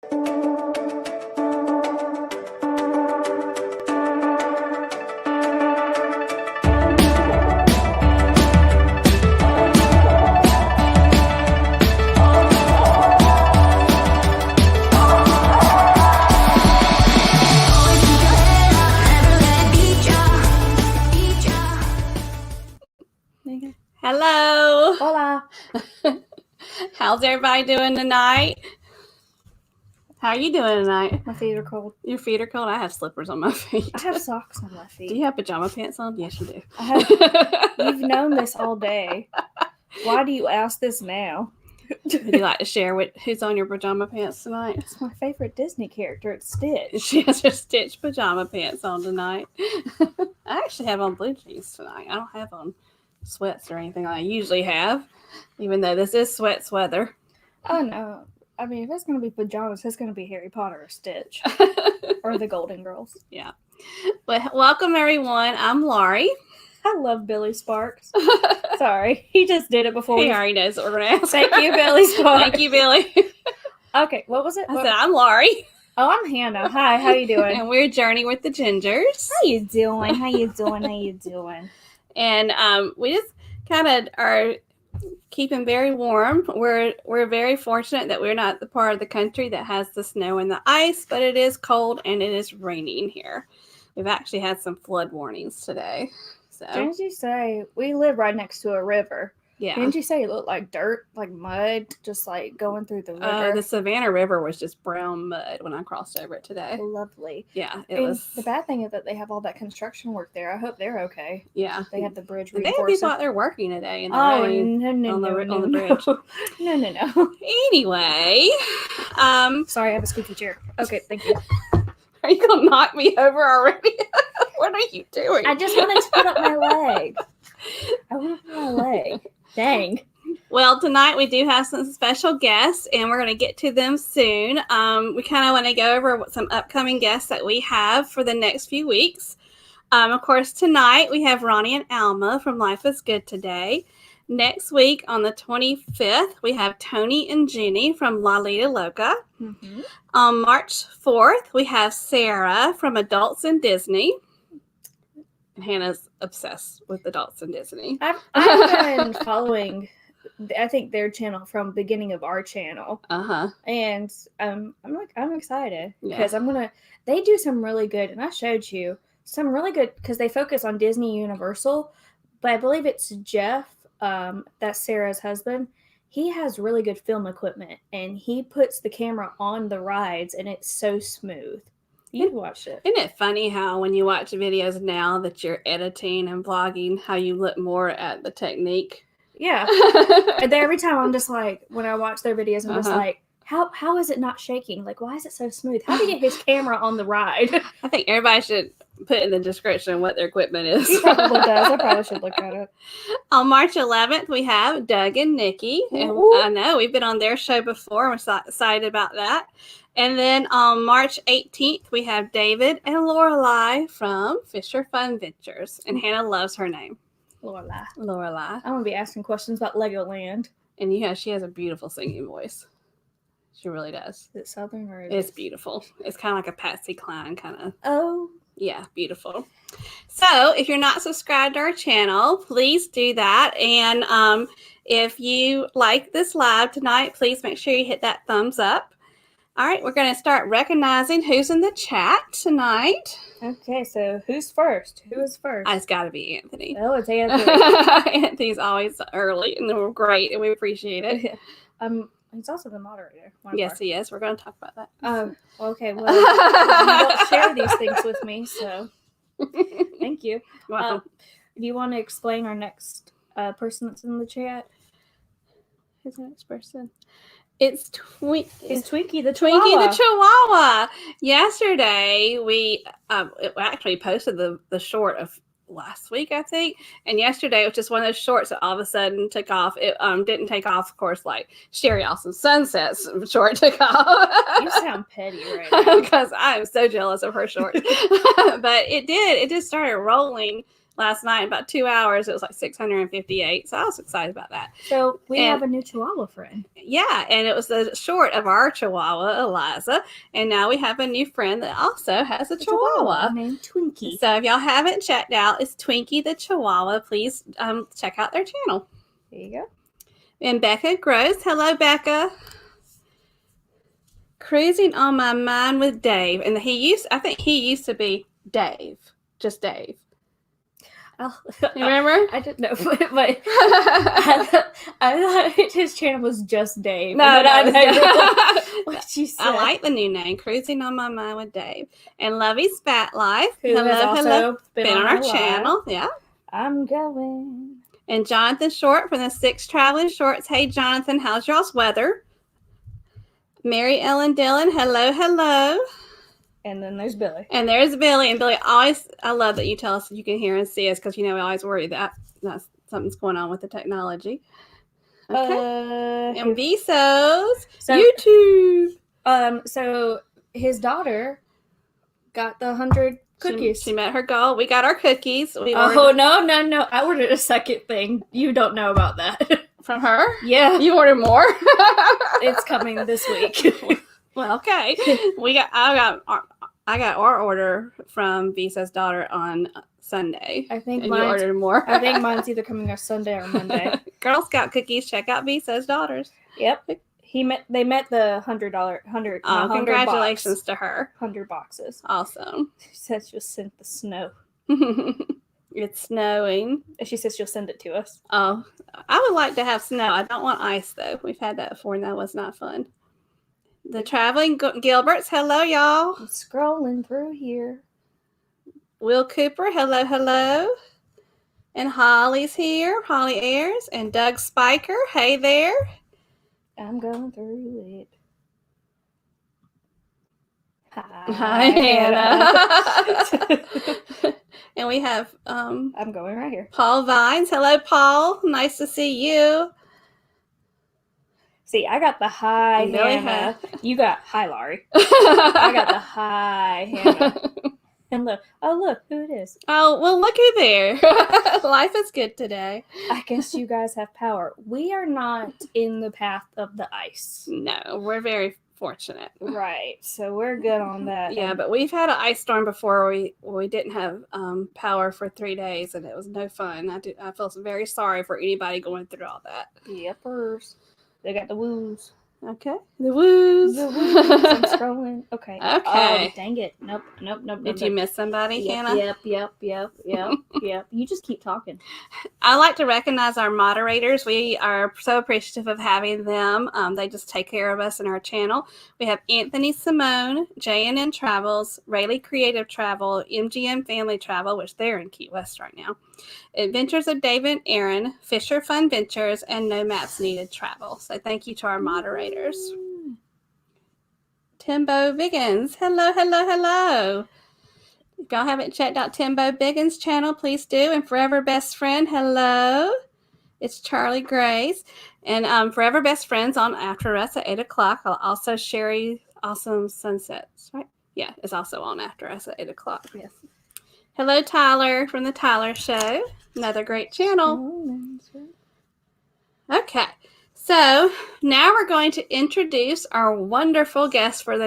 Hello. Hola. How's everybody doing tonight? How are you doing tonight? My feet are cold. Your feet are cold? I have slippers on my feet. I have socks on my feet. Do you have pajama pants on? Yes, you do. You've known this all day. Why do you ask this now? Would you like to share who's on your pajama pants tonight? It's my favorite Disney character. It's Stitch. She has her Stitch pajama pants on tonight. I actually have on blue jeans tonight. I don't have on sweats or anything like I usually have, even though this is sweats weather. Oh, no. I mean, if it's going to be pajamas, it's going to be Harry Potter or Stitch. Or the Golden Girls. Yeah. Well, welcome, everyone. I'm Laurie. I love Billy Sparks. Sorry. He just did it before. He already knows what we're going to ask. Thank you, Billy Sparks. Thank you, Billy. Okay, what was it? I said, I'm Laurie. Oh, I'm Hannah. Hi, how you doing? And we're Journey with the Gingers. How you doing? How you doing? How you doing? And we just kind of are keeping very warm. We're very fortunate that we're not the part of the country that has the snow and the ice, but it is cold and it is raining here. We've actually had some flood warnings today. So Didn't you say we live right next to a river? Yeah. Didn't you say it looked like dirt, like mud, just like going through the river? The Savannah River was just brown mud when I crossed over it today. Lovely. Yeah, it and was. The bad thing is that they have all that construction work there. I hope they're okay. Yeah. They have the bridge They have reinforced. people out there working today in the rain. No, on the no. bridge. No. Anyway, Sorry, I have a squeaky chair. Okay, thank you. Are you gonna knock me over already? What are you doing? I just wanted to put up my leg. I want to put my leg. Dang. Well, tonight we do have some special guests, and we're going to get to them soon. We kind of want to go over some upcoming guests that we have for the next few weeks. Of course, tonight we have Ronnie and Alma from Life is Good Today. Next week, on the 25th, we have Tony and Jenny from La Lita Loca. Mm-hmm. On March 4th, we have Sarah from Adults in Disney. Hannah's obsessed with Adults in Disney. I've been following, I think, their channel from beginning of our channel. And I'm excited because they do some really good, and I showed you some really good, because they focus on Disney Universal, but I believe it's Jeff, that's Sarah's husband. He has really good film equipment, and he puts the camera on the rides, and it's so smooth. You'd watch it. Isn't it funny how when you watch videos now that you're editing and vlogging, how you look more at the technique? Yeah. And every time I'm just like, when I watch their videos, I'm just like, how is it not shaking? Like, why is it so smooth? How did he get his camera on the ride? I think everybody should put in the description what their equipment is. He probably does. I probably should look at it. On March 11th, we have Doug and Nikki. And I know we've been on their show before. We're so excited about that. And then on March 18th, we have David and Lorelai from Fisher Fun Ventures. And Hannah loves her name. Lorelai. I'm going to be asking questions about Legoland. And she has a beautiful singing voice. She really does. Is it Southern or it's beautiful. It's kind of like a Patsy Cline kind of. Oh. Yeah, beautiful. So if you're not subscribed to our channel, please do that. And if you like this live tonight, please make sure you hit that thumbs up. All right, we're going to start recognizing who's in the chat tonight. Okay, so who's first? Who is first? It's got to be Anthony. Oh, it's Anthony. Anthony's always early, and we're great, and we appreciate it. He's also the moderator. Yes, he is. We're going to talk about that. Okay. Well, you don't share these things with me, so thank you. Welcome. Do you want to explain our next person that's in the chat? Who's the next person? It's Twinkie the Chihuahua. Yesterday, we actually posted the short of last week, I think. And yesterday, it was just one of those shorts that all of a sudden took off. It didn't take off, of course, like Sherry Awesome Sunset's short took off. You sound petty right now. Because I am so jealous of her shorts. But it did. It just started rolling last night. In about 2 hours, it was like 658. So I was excited about that. So we have a new Chihuahua friend. Yeah, and it was the short of our Chihuahua, Eliza. And now we have a new friend that also has a Chihuahua named Twinkie. So if y'all haven't checked out, it's Twinkie the Chihuahua. Please check out their channel. There you go. And Becca Gross. Hello, Becca. Cruising on my mind with Dave. And I think he used to be Dave. Just Dave. Oh, you remember? I didn't know, but I thought his channel was just Dave. No, what you said. I like the new name, Cruising on My Mind with Dave. And Lovey Spat Life, who has also been on our channel. Yeah. I'm going. And Jonathan Short from the Six Traveling Shorts. Hey, Jonathan, how's y'all's weather? Mary Ellen Dillon, hello. And then there's Billy. And there's Billy. And Billy, I love that you tell us you can hear and see us because, we always worry that something's going on with the technology. Okay. And Vsauce. YouTube. So his daughter got the 100 cookies. She met her goal. We got our cookies. No. I ordered a second thing. You don't know about that. From her? Yeah. You ordered more? It's coming this week. Well, okay. I got our order from Visa's daughter on Sunday. I think you ordered more. I think mine's either coming on Sunday or Monday. Girl Scout cookies. Check out Visa's daughters. Yep. They met the $100. Oh, congratulations to her. 100 boxes. Awesome. She says she'll send the snow. It's snowing. She says she'll send it to us. Oh, I would like to have snow. I don't want ice though. We've had that before, and that was not fun. The Traveling Gilberts, hello, y'all. I'm scrolling through here. Will Cooper, hello. And Holly's here, Holly Ayers. And Doug Spiker, hey there. I'm going through it. Hi, Hannah. And we have... I'm going right here. Paul Vines, hello, Paul. Nice to see you. See, I got the hi, Hannah. You got hi, Laurie. I got the hi, Hannah. And look, who it is. Oh, well, look who there. Life is good today. I guess you guys have power. We are not in the path of the ice. No, we're very fortunate. Right. So we're good on that. Yeah, but we've had an ice storm before. We didn't have power for 3 days, and it was no fun. I feel very sorry for anybody going through all that. Yepers. They got the woos. Okay. The woos. I'm scrolling. Okay. Okay. Oh, dang it. Nope. Did you miss somebody, Hannah? Yep. You just keep talking. I like to recognize our moderators. We are so appreciative of having them. They just take care of us in our channel. We have Anthony Simone, J&N Travels, Rayleigh Creative Travel, MGM Family Travel, which they're in Key West right now, Adventures of David and Aaron, Fisher Fun Ventures, and No Maps Needed Travel. So thank you to our moderators. Timbo Biggins. Hello. If y'all haven't checked out Timbo Biggins' channel, please do. And Forever Best Friend, hello. It's Charlie Grace. And Forever Best Friends on After Us at 8 o'clock. I'll also share Awesome Sunsets, right? Yeah, it's also on After Us at 8 o'clock. Yes. Hello, Tyler from The Tyler Show. Another great channel. Okay. So now we're going to introduce our wonderful guests for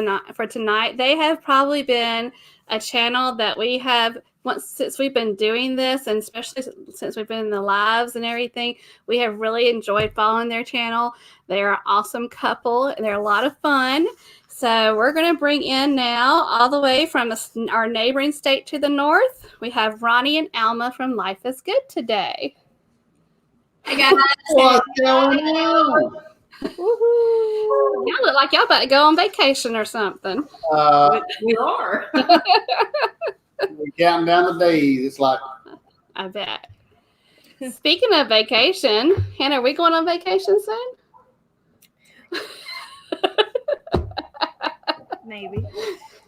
tonight. They have probably been a channel that we have since we've been doing this, and especially since we've been in the lives and everything. We have really enjoyed following their channel. They're an awesome couple, and they're a lot of fun. So we're going to bring in now, all the way from our neighboring state to the north, we have Ronnie and Alma from Life is Good today. Hey guys. What's going on? Woohoo. Y'all look like y'all about to go on vacation or something. We are. We're counting down the days. It's like... I bet. Speaking of vacation, Hannah, are we going on vacation soon?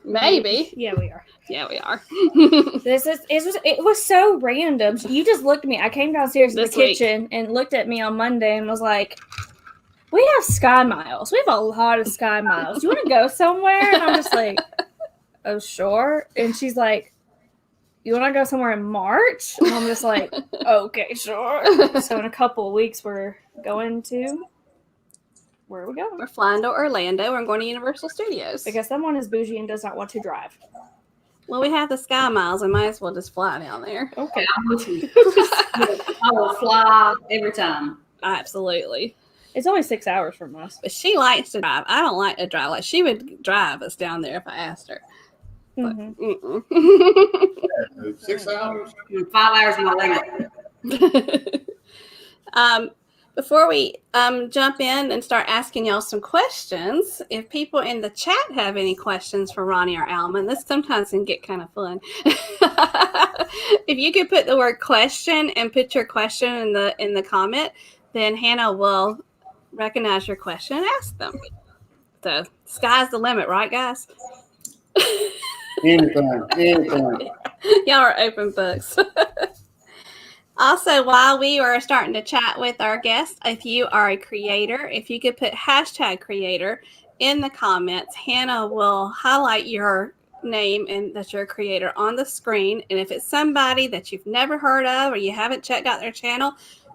Maybe. Yeah, we are. It was so random. You just looked at me. I came downstairs to the kitchen and looked at me on Monday and was like, we have Sky Miles. We have a lot of Sky Miles. Do you want to go somewhere? And I'm just like, oh, sure. And she's like, you want to go somewhere in March? And I'm just like, okay, sure. So in a couple of weeks, we're going to, where are we going? We're flying to Orlando. We're going to Universal Studios. Because someone is bougie and does not want to drive. Well, we have the Sky Miles. I might as well just fly down there. Okay. I will fly every time. Absolutely. It's only 6 hours from us. But she likes to drive. I don't like to drive. Like, she would drive us down there if I asked her. But, 6 hours? 5 hours in my leg. Before we jump in and start asking y'all some questions, if people in the chat have any questions for Ronnie or Alma, and this sometimes can get kind of fun, if you could put the word question and put your question in the comment, then Hannah will recognize your question and ask them. So sky's the limit, right, guys? Anything. Y'all are open books. Also, while we are starting to chat with our guests, if you are a creator, if you could put #creator in the comments, Hannah will highlight your name and that you're a creator on the screen. And if it's somebody that you've never heard of or you haven't checked out their channel,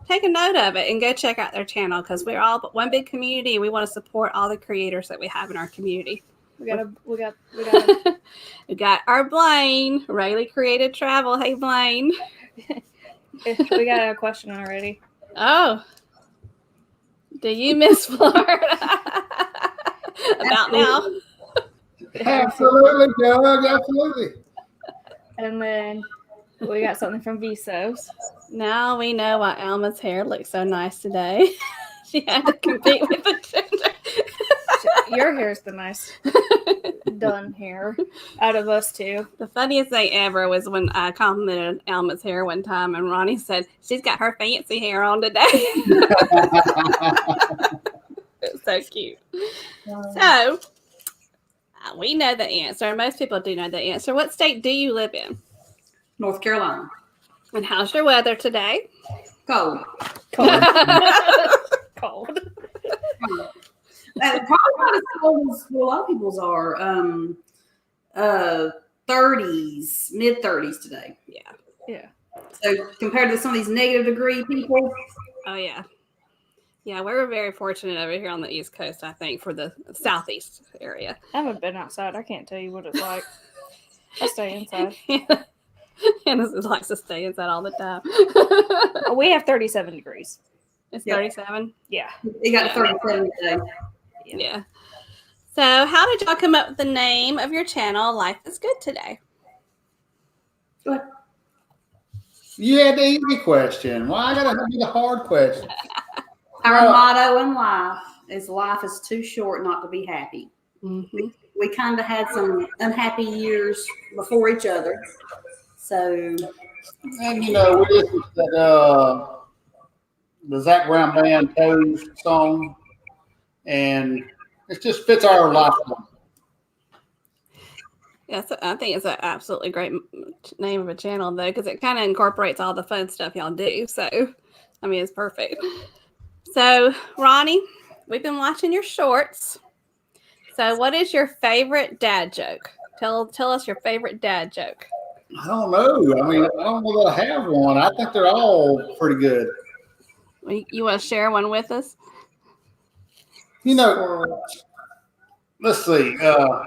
take a note of it and go check out their channel, because we're all one big community and we want to support all the creators that we have in our community. We got We got our Blaine, Rayleigh Creative Travel. Hey, Blaine. We got a question already. Oh, do you miss Florida? About now? Absolutely, Doug. Absolutely. And then we got something from Visos. Now we know why Alma's hair looks so nice today. She had to compete with the ginger. Your hair's the nice done hair out of us two. The funniest thing ever was when I complimented Alma's hair one time, and Ronnie said, she's got her fancy hair on today. It's so cute. So, we know the answer. Most people do know the answer. What state do you live in? North Carolina. And how's your weather today? Cold. Cold. Probably not as cold as a lot of people's are. 30s, mid 30s today. Yeah. So compared to some of these negative degree people. Oh, yeah. Yeah, we're very fortunate over here on the East Coast, I think, for the southeast area. I haven't been outside. I can't tell you what it's like. I stay inside. Hannah likes to stay inside all the time. We have 37 degrees. It's 37? Yeah. It got 37 today. Yeah. So how did y'all come up with the name of your channel, Life is Good Today? What? You had the easy question. Why I gotta be the hard question? Our motto in life is too short not to be happy. Mm-hmm. We kind of had some unhappy years before each other. So, And we listened to the Zach Brown Band Toes song, and it just fits our lifestyle. Yeah, I think it's an absolutely great name of a channel, though, because it kind of incorporates all the fun stuff y'all do. So, I mean, it's perfect. So, Ronnie, we've been watching your shorts. So, what is your favorite dad joke? Tell us your favorite dad joke. I don't know. I mean, I don't know that I have one. I think they're all pretty good. You want to share one with us? Let's see. I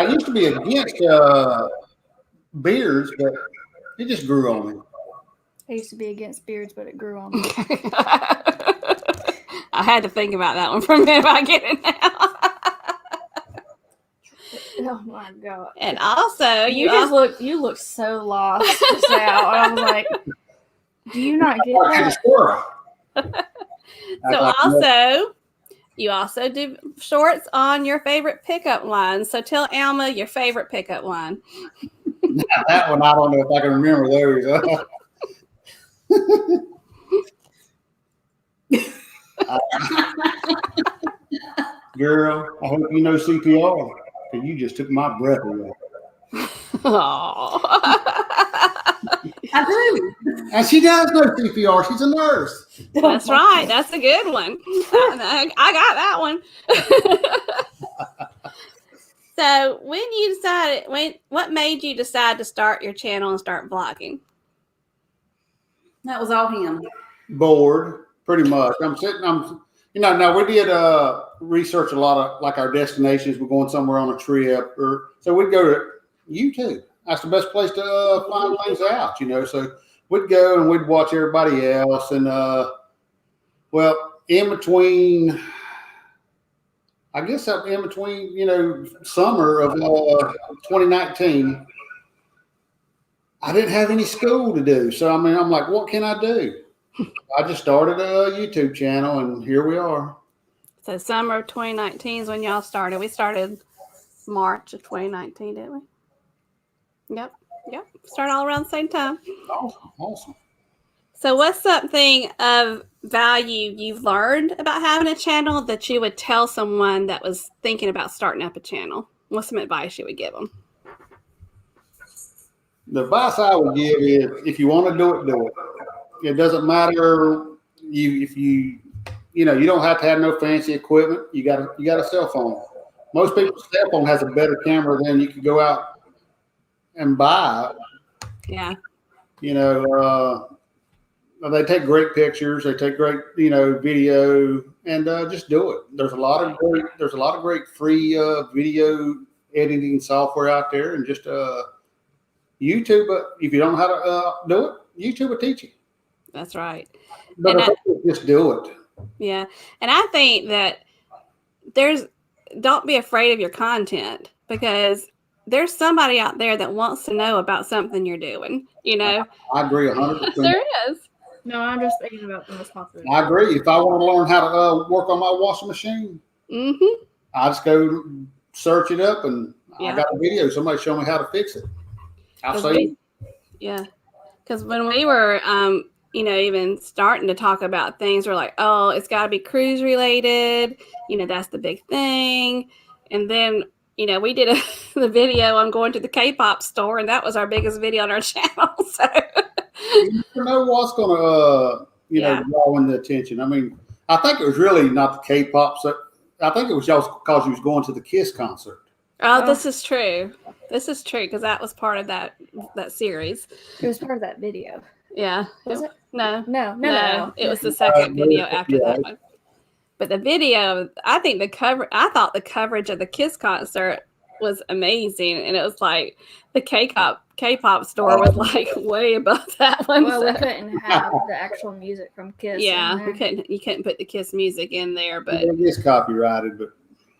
used to be against beards, but it just grew on me. I used to be against beards, but it grew on me. I had to think about that one for a minute. I get it now. Oh my god! And also, you look so lost just now. I was like, do you not get that? So you also do shorts on your favorite pickup line. So tell Alma your favorite pickup line. That one, I don't know if I can remember those. Girl, I hope you know CPR, because you just took my breath away. I do. And she does know CPR. She's a nurse. That's right. That's a good one. I got that one. So what made you decide to start your channel and start vlogging? That was all him. Bored, pretty much. Now we did research a lot of like our destinations. We're going somewhere on a trip, so we'd go to YouTube. That's the best place to find things out, So we'd go and we'd watch everybody else, and in between, I guess in between, summer of 2019, I didn't have any school to do. So I'm like, what can I do? I just started a YouTube channel, and here we are. So summer of 2019 is when y'all started. We started March of 2019, didn't we? Yep. Started all around the same time. Awesome. So what's something of value you've learned about having a channel that you would tell someone that was thinking about starting up a channel? What's some advice you would give them? The advice I would give is, if you want to do it, do it. It doesn't matter if you don't have to have no fancy equipment. You got a cell phone. Most people's cell phone has a better camera than you could go out and buy. Yeah. They take great pictures. They take great, video, and just do it. There's a lot of great free video editing software out there, and just YouTube. But if you don't know how to do it, YouTube will teach you. That's right. But just do it. Yeah, and I think that don't be afraid of your content, because there's somebody out there that wants to know about something you're doing. I agree 100%. There is. No, I'm just thinking about the most popular. I agree. If I want to learn how to work on my washing machine, I just go search it up, and I got a video. Somebody show me how to fix it. I'll say. Yeah, because when we were, even starting to talk about things, we're like, oh, it's got to be cruise related. That's the big thing. And then, we did the video on going to the K-pop store, and that was our biggest video on our channel. So. You never know what's going to, draw in the attention. I think it was really not the K-pop. So I think it was just because you was going to the Kiss concert. Oh, this is true. Because that was part of that series. It was part of that video. Yeah. Was it? No. No. It was the second video after that one. But the video, I thought the coverage of the Kiss concert was amazing, and it was like the K-pop store was like way above that one. Well, we couldn't have the actual music from Kiss. Yeah, you couldn't put the Kiss music in there, but it is copyrighted. But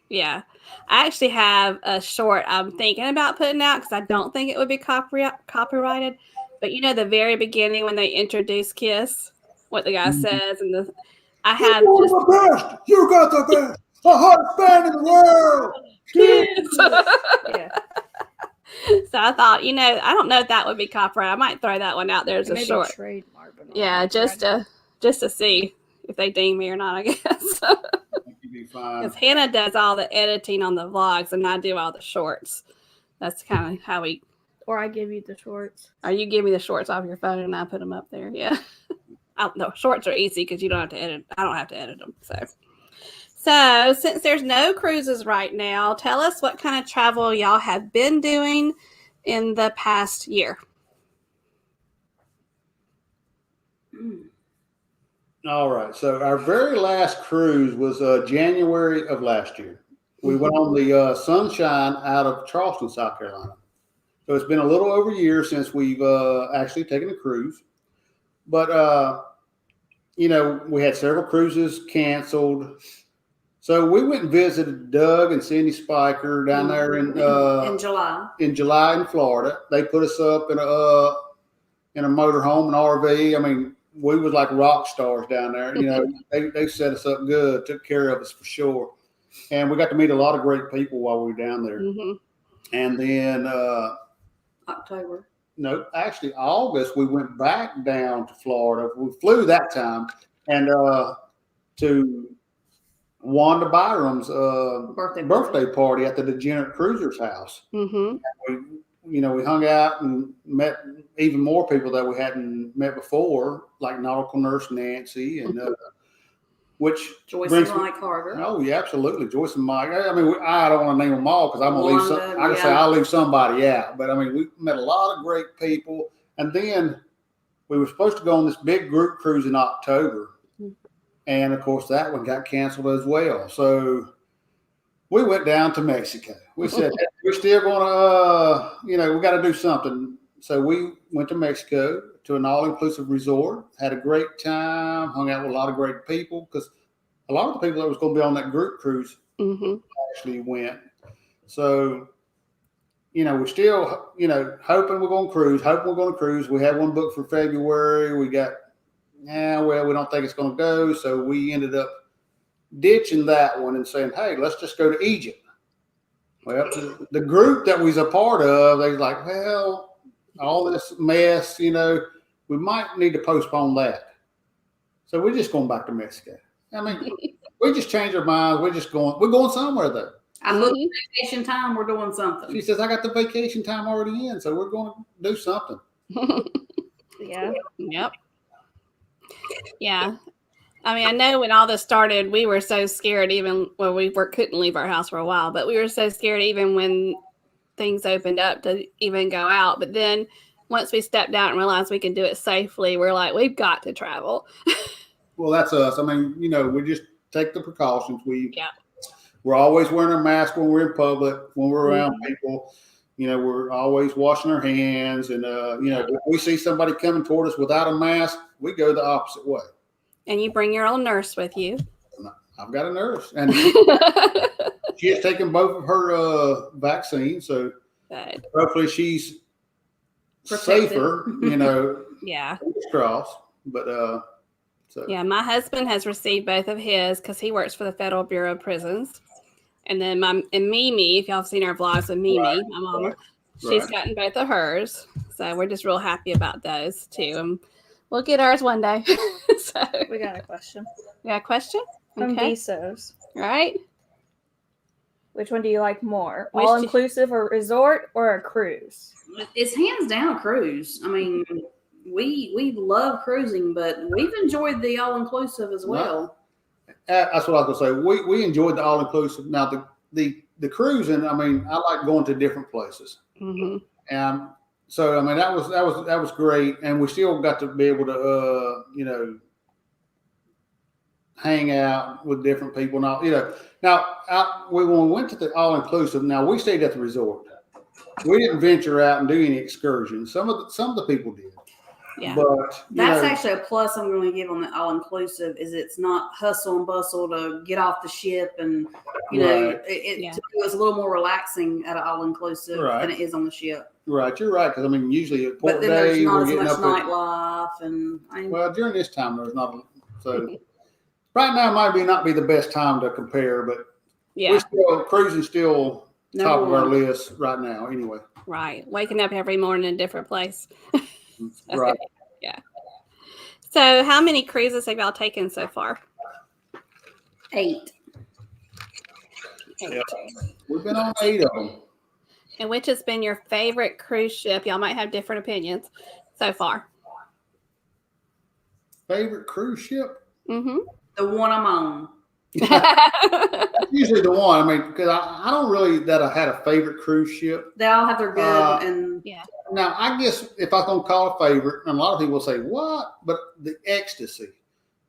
yeah, I actually have a short I'm thinking about putting out, because I don't think it would be copyrighted. But the very beginning when they introduce Kiss, what the guy says, and I had the best. You got the best. The hottest band in the world. Yeah. So I thought, I don't know if that would be copyright. I might throw that one out there as a short. Trademark, yeah, just to see if they deem me or not, I guess. Because Hannah does all the editing on the vlogs, and I do all the shorts. That's kind of how we. Or I give you the shorts. Or you give me the shorts off your phone, and I put them up there. Yeah. No, shorts are easy because you don't have to edit. I don't have to edit them. So since there's no cruises right now, tell us what kind of travel y'all have been doing in the past year. All right. So our very last cruise was January of last year. We went on the Sunshine out of Charleston, South Carolina. So it's been a little over a year since we've actually taken a cruise. But, we had several cruises canceled. So we went and visited Doug and Cindy Spiker down there in July. In July in Florida. They put us up in a motorhome, an RV. We was like rock stars down there. They set us up good, took care of us for sure. And we got to meet a lot of great people while we were down there. Mm-hmm. And then October. No, actually August, we went back down to Florida. We flew that time and to Wanda Byram's birthday party at the Degenerate Cruisers house. Mm-hmm. We hung out and met even more people that we hadn't met before, like Nautical Nurse Nancy and which Joyce and Mike Carter. Oh yeah, absolutely, Joyce and Mike. I mean, I don't want to name them all because I'm gonna leave some. I can say I'll leave somebody out, but I mean, we met a lot of great people, and then we were supposed to go on this big group cruise in October, and of course that one got canceled as well. So we went down to Mexico. We said we're still going to, we got to do something. So we went to Mexico to an all-inclusive resort, had a great time, hung out with a lot of great people because a lot of the people that was going to be on that group cruise actually went. So, we're still, hoping we're going to cruise. We had one booked for February. We got, we don't think it's going to go. So we ended up ditching that one and saying, hey, let's just go to Egypt. Well, the group that we was a part of, they was like, well, all this mess, we might need to postpone that. So we're just going back to Mexico. I mean, we just changed our minds. We're going somewhere though. I look at vacation time, we're doing something. She says, I got the vacation time already in, so we're going to do something. Yeah. Yep. Yeah. I mean, I know when all this started, we were so scared we couldn't leave our house for a while, but we were so scared even when things opened up to even go out. But then once we stepped out and realized we could do it safely, we're like, we've got to travel. Well, that's us. I mean, we just take the precautions. We're always wearing our mask when we're in public, when we're around people. We're always washing our hands. And, if we see somebody coming toward us without a mask, we go the opposite way. And you bring your own nurse with you. I've got a nurse. And she has taken both of her vaccines. So hopefully she's safer, Yeah. Cross. But, yeah, my husband has received both of his because he works for the Federal Bureau of Prisons. And then Mimi, if y'all have seen our vlogs with Mimi, my mama, she's gotten both of hers. So we're just real happy about those too. And we'll get ours one day. So we got a question. You got a question? From Bezos. All right. Which one do you like more? All-inclusive or resort or a cruise? It's hands down a cruise. I mean, we love cruising, but we've enjoyed the all-inclusive as well. That's what I was going to say. We enjoyed the all-inclusive. Now, the cruising, I mean, I like going to different places. Mm-hmm. And so, I mean, that was great. And we still got to be able to, hang out with different people. Now, when we went to the all-inclusive, now we stayed at the resort. We didn't venture out and do any excursions. Some of the people did. Yeah. But that's actually a plus I'm going to give on the all-inclusive is it's not hustle and bustle to get off the ship and, it was a little more relaxing at an all-inclusive than it is on the ship. Right. You're right. Because, I mean, usually at Port But then Day, there's not we're as much getting up nightlife. Well, during this time, there's not. So right now might not be the best time to compare, but cruising still top of our list right now anyway. Right. Waking up every morning in a different place. Right. Yeah. So how many cruises have y'all taken so far? 8. Yeah. We've been on 8 of them. And which has been your favorite cruise ship? Y'all might have different opinions so far. Favorite cruise ship? Mm-hmm. The one I'm on. Usually the one. I mean, because I don't really that I had a favorite cruise ship. They all have their good and Now I guess if I was gonna call a favorite, and a lot of people say what, but the Ecstasy,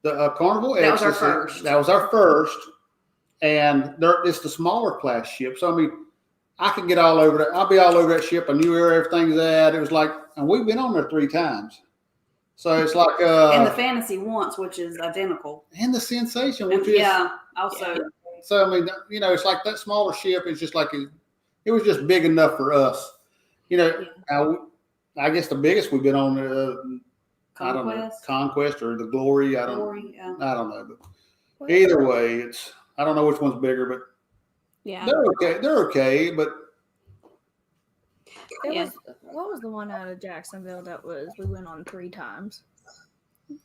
the Carnival Ecstasy. That was our first, and it's the smaller class ship. So I mean, I could get all over that. I'll be all over that ship. I knew where everything's at. It was like, and we've been on there 3 times. So it's like and the Fantasy once, which is identical, and the Sensation, which is also. So I mean, it's like that smaller ship is just like it was just big enough for us. I guess the biggest we've been on, I don't know, Conquest or the Glory. I don't know, but either way, I don't know which one's bigger, but they're okay. They're okay, but. What was the one out of Jacksonville we went on 3 times?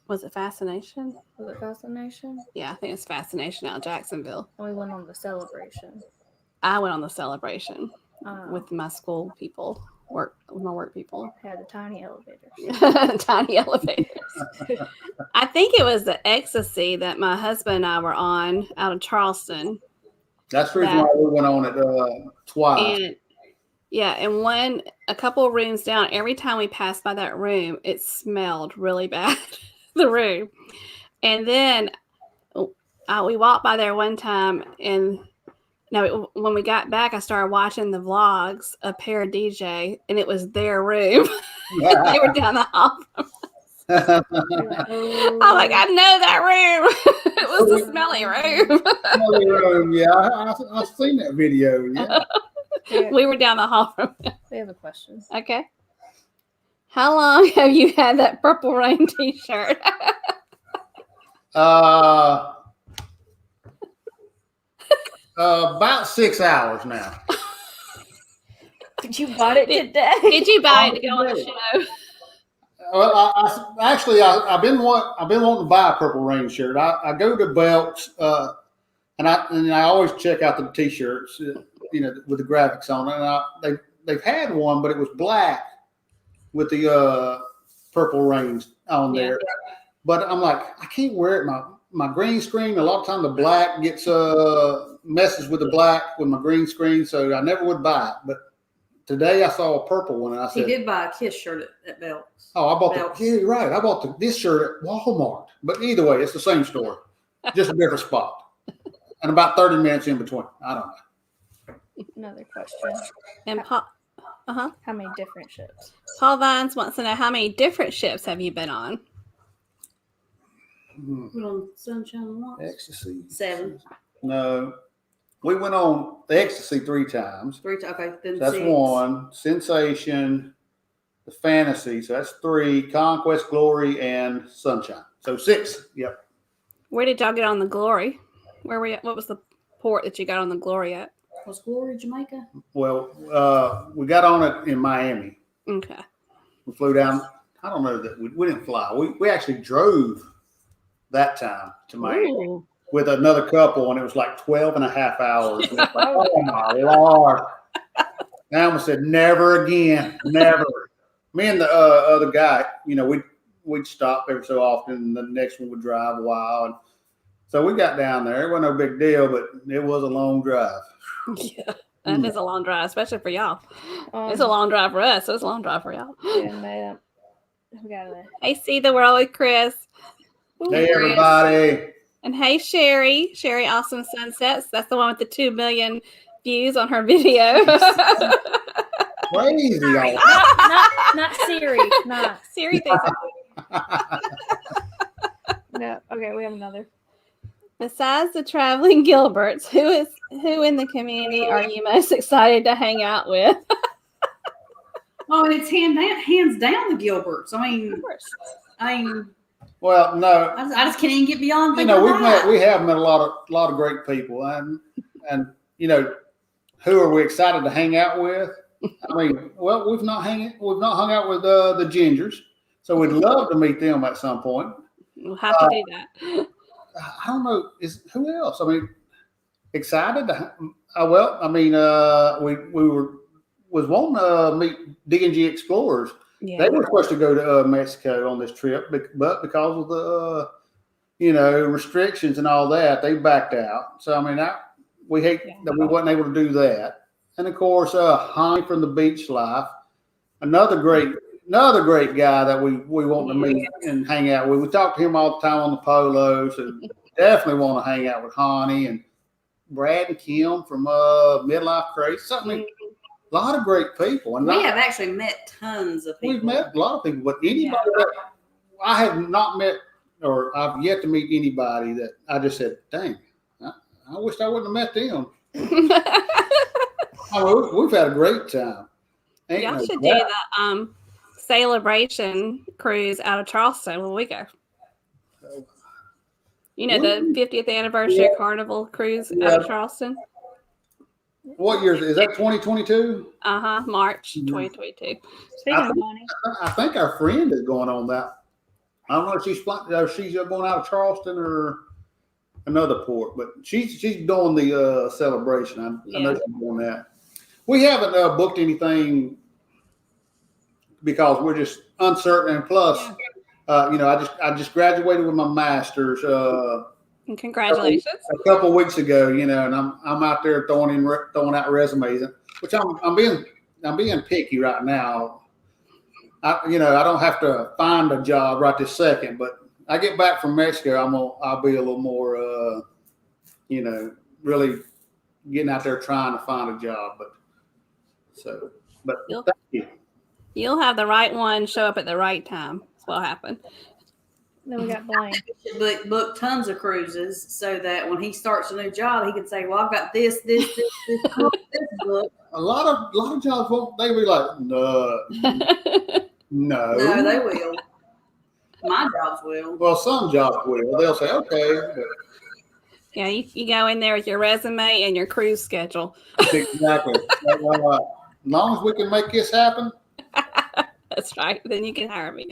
Was it Fascination? Was it Fascination? Yeah, I think it's Fascination out of Jacksonville. And we went on the Celebration. I went on the Celebration with my school people. work people. Had the tiny elevators. Tiny elevators. I think it was the Ecstasy that my husband and I were on out of Charleston. That's the reason why we went on it twice. And a couple of rooms down, every time we passed by that room, it smelled really bad, the room. And then we walked by there one time, and when we got back, I started watching the vlogs of Para DJ, and it was their room. They were down the hall from us. I'm like, I know that room. It was the smelly room. Smelly room, yeah. I've seen that video, yeah. We were down the hall from them. We have a question. Okay. How long have you had that Purple Rain t-shirt? About 6 hours now. Did you buy it today? Did you buy it to go on the show? Well, I've been wanting to buy a Purple Rain shirt. I go to Belk's, and I always check out the t-shirts, with the graphics on it. And they've had one, but it was black with the Purple Rains on there. But I'm like, I can't wear it. My green screen, a lot of times the black gets messes with the black with my green screen, so I never would buy it. But today I saw a purple one, and I said, he did buy a Kiss shirt at Belk's. Oh, I bought you're right. I bought this shirt at Walmart. But either way, it's the same store, just a different spot. And about 30 minutes in between. I don't know. Another question. And how many different ships? Paul Vines wants to know, how many different ships have you been on? Went on Sunshine once. Ecstasy. 7. No. We went on the Ecstasy 3 times. 3 times. Okay. Then that's 6. 1. Sensation, the Fantasy. So that's 3. Conquest, Glory, and Sunshine. So 6. Yep. Where did y'all get on the Glory? Where were you? What was the port that you got on the Glory at? Was Glory Jamaica? Well, we got on it in Miami. Okay. We flew down. I don't know that we didn't fly. We actually drove that time to Miami with another couple, and it was like 12 and a half hours. Like, oh my Lord. And Alma said, never again, never. Me and the other guy, we'd stop every so often, and the next one would drive a while. And so we got down there. It wasn't no big deal, but it was a long drive. Yeah, that is a long drive, especially for y'all. It's a long drive for us, so it's a long drive for y'all. Yeah, Hey, see the world with Chris. Ooh, hey, Chris. Everybody. And hey, Sherry. Sherry Awesome Sunsets. That's the one with the 2 million views on her video. Crazy. Not Siri. Not Siri thinks No. Okay, we have another. Besides the traveling Gilberts, who in the community are you most excited to hang out with? Oh, it's hands down the Gilberts. I mean, well, no, I just can't even get beyond. We have met a lot of great people, and who are we excited to hang out with? I mean, well, we've not hung out with the Gingers, so we'd love to meet them at some point. We'll have to do that. I don't know. Who else? I mean, excited to. We was wanting to meet D&G Explorers. Yeah. They were supposed to go to Mexico on this trip, but because of the restrictions and all that, they backed out. So I mean, we hate that we wasn't able to do that. And of course, Honey from the Beach Life, another great guy that we want to meet and hang out with. We talk to him all the time on the polo, so definitely want to hang out with Honey and Brad and Kim from Midlife Craze. A lot of great people. And we have actually met tons of people. We've met a lot of people, but anybody that I have not met, or I've yet to meet anybody that I just said, dang, I wish I wouldn't have met them. We've had a great time. Y'all should do the celebration cruise out of Charleston when we go. The 50th anniversary Carnival cruise out of Charleston. What year is that? 2022? March 2022. I think our friend is going on that. I don't know if she's going out of Charleston or another port, but she's doing the celebration. I know she's doing that. We haven't booked anything because we're just uncertain. And plus, I just graduated with my master's. And congratulations! A couple of weeks ago, and I'm out there throwing out resumes, which I'm being picky right now. I don't have to find a job right this second, but I get back from Mexico, I'll be a little more, really getting out there trying to find a job. But thank you. You'll have the right one show up at the right time. That's what'll happen. Then we got Blaine. Book tons of cruises so that when he starts a new job, he can say, "Well, I've got this book." A lot of jobs won't. They be like, no. No, they will. My jobs will. Well, some jobs will. They'll say, okay. But... Yeah, you go in there with your resume and your cruise schedule. Exactly. As long as we can make this happen. That's right. Then you can hire me.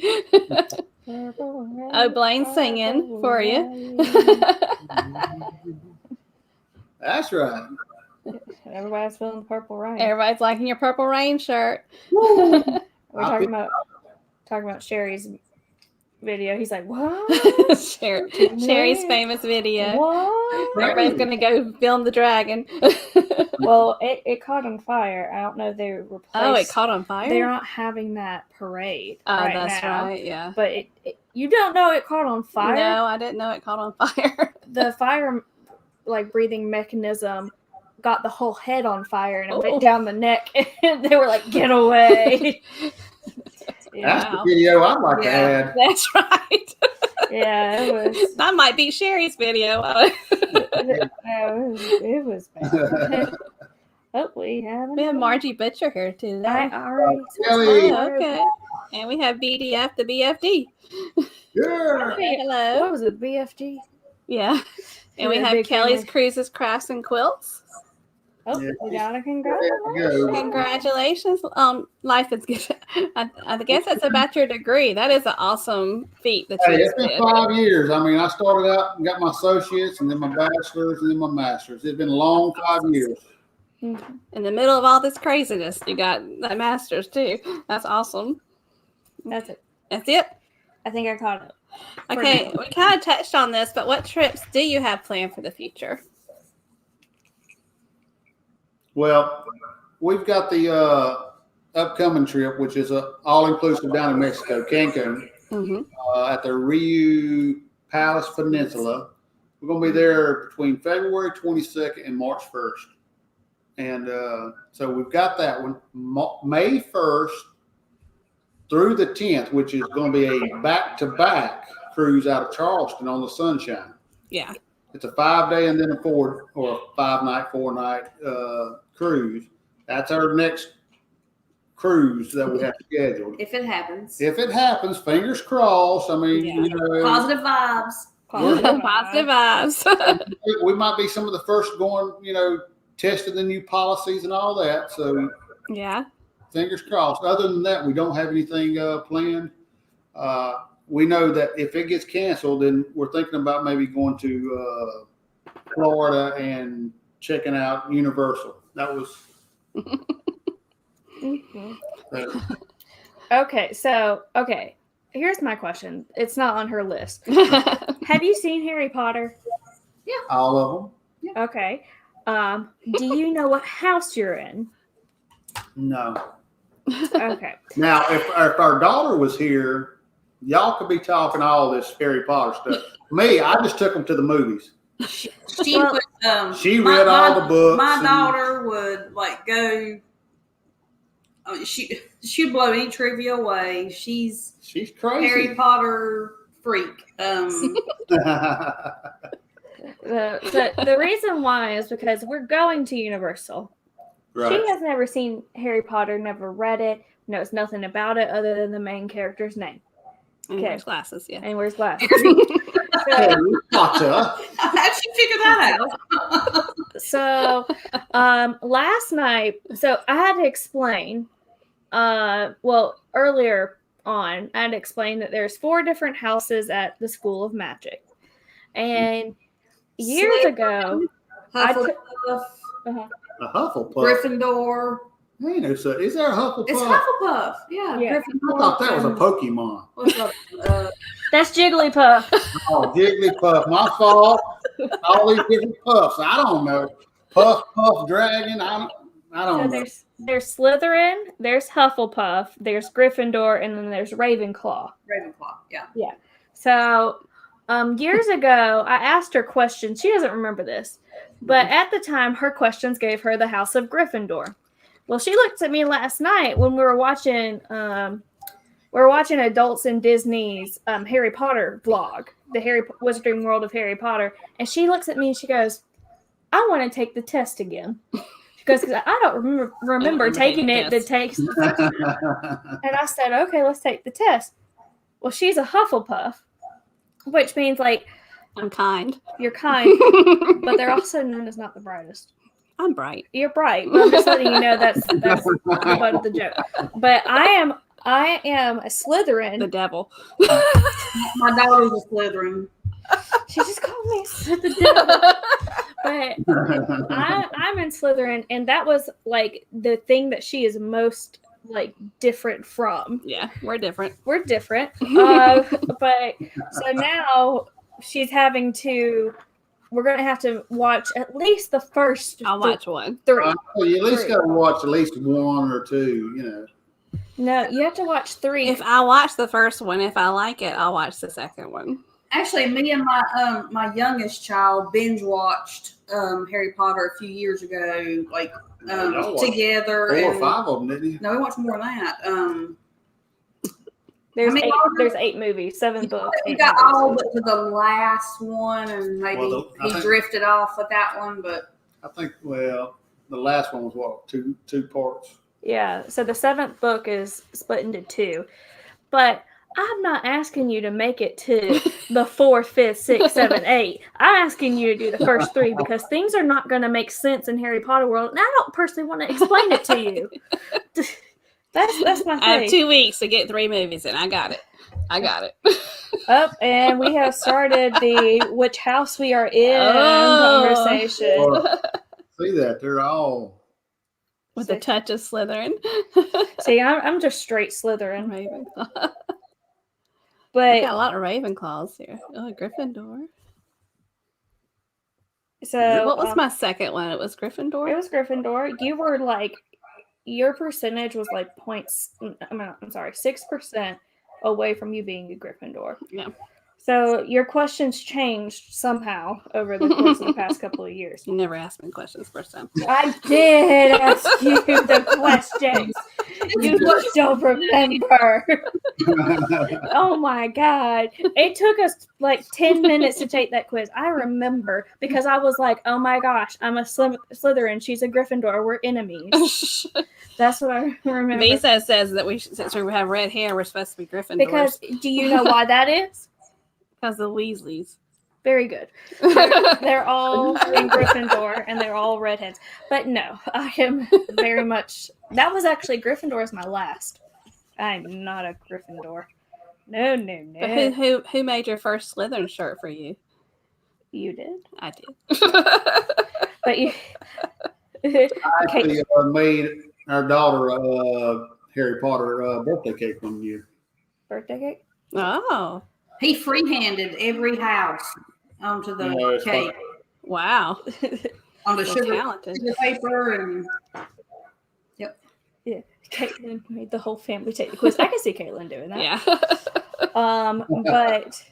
Oh, Blaine's singing for you. That's right. Everybody's feeling the purple rain. Everybody's liking your purple rain shirt. We're talking about Sherry's video. He's like, what? Sherry's famous video. What? Everybody's gonna go film the dragon. Well, it caught on fire. I don't know if they replaced. Oh, it caught on fire. They're not having that parade. Oh, right that's now, right. Yeah. But you don't know it caught on fire. No, I didn't know it caught on fire. The fire, breathing mechanism, got the whole head on fire, and it went down the neck. And they were like, "Get away!" That's the video I'd like to add. That's right. Yeah, it was. That might be Sherry's video. It was bad. Oh, we have Margie Butcher here too. I already. Okay. And we have BDF, the BFD. Yeah. Hello. What was it, BFG? Yeah. And we have Kelly's Cruises, Crafts, and Quilts. Oh, we got a congratulations. Congratulations on Life is Good. I guess that's about your degree. That is an awesome feat that you it's been 5 years. I mean, I started out and got my associates and then my bachelor's and then my master's. It's been a long 5 years. In the middle of all this craziness, you got that master's too. That's awesome. That's it. That's it? I think I caught it. Okay, we kind of touched on this, but what trips do you have planned for the future? Well, we've got the upcoming trip, which is all-inclusive down in Mexico, Cancun, at the Rio Palace Peninsula. We're going to be there between February 22nd and March 1st. And so we've got that one. May 1st through the 10th, which is going to be a back-to-back cruise out of Charleston on the Sunshine. Yeah. It's a 5-day and then a 5-night, 4-night cruise. That's our next cruise that we have scheduled. If it happens. If it happens, fingers crossed. I mean, positive vibes. Positive vibes. We might be some of the first going, testing the new policies and all that. So yeah, fingers crossed. Other than that, we don't have anything planned. We know that if it gets canceled, then we're thinking about maybe going to Florida and checking out Universal. That was. Okay. Here's my question. It's not on her list. Have you seen Harry Potter? Yeah. All of them. Yeah. Okay. Do you know what house you're in? No. Okay. Now, if our daughter was here, y'all could be talking all this Harry Potter stuff. Me, I just took them to the movies. She read all the books. My daughter would go. She'd blow any trivia away. She's crazy. Harry Potter freak. The reason why is because we're going to Universal. Right. She has never seen Harry Potter, never read it, knows nothing about it other than the main character's name. And wears glasses, yeah. And wears glasses. Harry Potter. How'd she figure that out? So, last night, I had to explain, earlier on, I had to explain that there's 4 different houses at the School of Magic. And years ago, A Hufflepuff. Gryffindor, Hey, no, so is there a Hufflepuff? It's Hufflepuff. Yeah. I thought that was a Pokemon. That's Jigglypuff. Oh, Jigglypuff. My fault. All these different puffs. I don't know. Puff, Dragon. I don't know. There's Slytherin, there's Hufflepuff, there's Gryffindor, and then there's Ravenclaw. Ravenclaw, yeah. Yeah. So, years ago, I asked her questions. She doesn't remember this. But at the time, her questions gave her the House of Gryffindor. Well, she looked at me last night when we were watching Adults in Disney's Harry Potter vlog, the Wizarding World of Harry Potter, and she looks at me and she goes, "I want to take the test again." She goes, "Because I don't remember taking it to take." And I said, "Okay, let's take the test." Well, she's a Hufflepuff, which means like I'm kind. You're kind, but they're also known as not the brightest. I'm bright. You're bright. But I'm just letting you know that's the butt of the joke. But I am a Slytherin. The devil. My daughter's a Slytherin. She just called me the devil. But I'm in Slytherin, and that was like the thing that she is most like different from. Yeah, we're different. We're different. But so now she's having to. We're going to have to watch at least the first. I'll watch one. 3. You at least got to watch at least 1 or 2, you know. No, you have to watch 3. If I watch the first one, if I like it, I'll watch the second one. Actually, me and my youngest child binge watched Harry Potter a few years ago, like together. 4 or 5 of them, didn't you? No, we watched more than that. There's 8 movies, 7 books. We got all but to the last one, and maybe he drifted off with that one. But I think, the last one was what, two parts. Yeah. So the 7th book is split into 2, but I'm not asking you to make it to the 4th, 5th, 6th, 7th, 8th. I'm asking you to do the first 3 because things are not going to make sense in Harry Potter world, and I don't personally want to explain it to you. That's my thing. I have 2 weeks to get 3 movies in. I got it. And we have started the which house we are in conversation. Well, see that they're all with a touch of Slytherin. See, I'm just straight Slytherin. Ravenclaw. But we got a lot of Ravenclaws here. Oh, Gryffindor. So what was my second one? It was Gryffindor. It was Gryffindor. You were like, your percentage was like 6% away from you being a Gryffindor. Yeah. So your questions changed somehow over the course of the past couple of years. You never asked me questions first time. I did ask you the questions. You just don't remember. Oh my God. It took us like 10 minutes to take that quiz. I remember because I was like, oh my gosh, I'm a Slytherin. She's a Gryffindor. We're enemies. That's what I remember. Visa says that since we have red hair, we're supposed to be Gryffindors. Because do you know why that is? Because of the Weasleys. Very good. They're all in Gryffindor, and they're all redheads. But no, I am very much... That was actually Gryffindor is my last. I'm not a Gryffindor. No. But who made your first Slytherin shirt for you? You did? I did. But you... I actually made our daughter Harry Potter birthday cake one year. Birthday cake? Oh. He freehanded every house onto the cake. Wow. On the sugar paper and yeah. Caitlin made the whole family take the quiz. I can see Caitlin doing that. Yeah. But